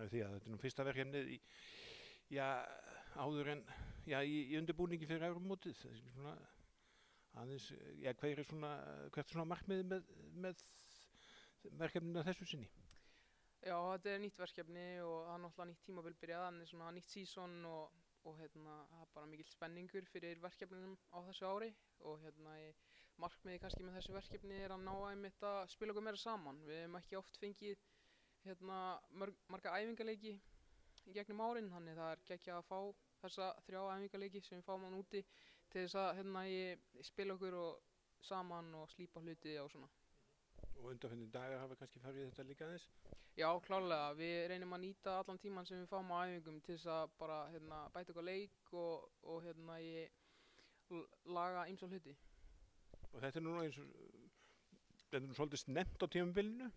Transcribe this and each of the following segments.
því að þetta er nú fyrsta verkefnið já, áður en í undirbúningi fyrir Evrópumótið. Svona aðeins, hvert er svona markmiðið með verkefninu að þessu sinni? Já, þetta er nýtt verkefni og það er náttúrulega nýtt tímabil byrjað, þannig svona nýtt season og það er bara mikill spenningur fyrir verkefninum á þessu ári og markmiðið kannski með þessu verkefni er að ná einmitt að spila okkur meira saman. Við hefum ekki oft fengið marga æfingaleiki í gegnum árin, þannig það er geggjað að fá þessa 3 æfingaleiki sem við fáum hann úti til þess að spila okkur saman og slípa hluti og svona. Og undanfarnir dagar hafa kannski farið í þetta líka aðeins? Já, klárlega. Við reynum að nýta allan tíman sem við fáum á æfingum til þess að bara bæta okkur leik og laga ýmsa hluti. Og þetta er núna þetta er nú svolítið snemmt á tímabilinu.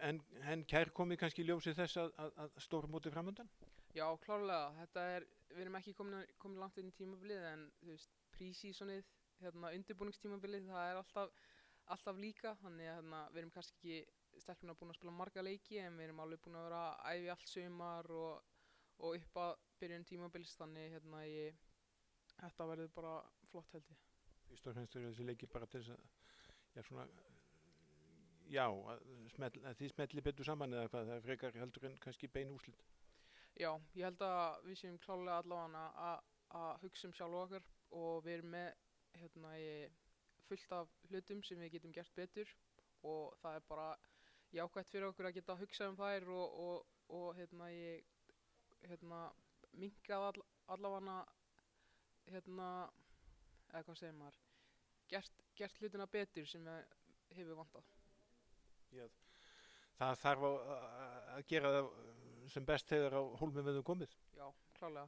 En kærkomið kannski í ljósi þess að stórmótið framundan? Já, klárlega. Við erum ekki komin langt inn í tímabilið en þú veist, pre-seasonið, undirbúningstímabilið, það er alltaf líka, þannig að við erum kannski ekki stelpurnar búin að spila marga leiki en við erum alveg búin að vera að æfa allt sumar og upp að byrjun tímabils, þannig þetta verður bara flott held ég. Fyrst og fremst eru þessi leiki bara til þess að að þið smelli betur saman eða hvað, það er frekar heldur en kannski bein úrslit? Já, ég held að við séum klárlega allavega að hugsa sjálf okkur og við erum með fullt af hlutum sem við getum gert betur og það er bara jákvætt fyrir okkur að geta hugsað þær og minnkað allavega eða hvað segir maður, gert hlutina betur sem við hefur vantað. Já, það þarf að gera það sem best þegar á hólminn verður komið? Já, klárlega.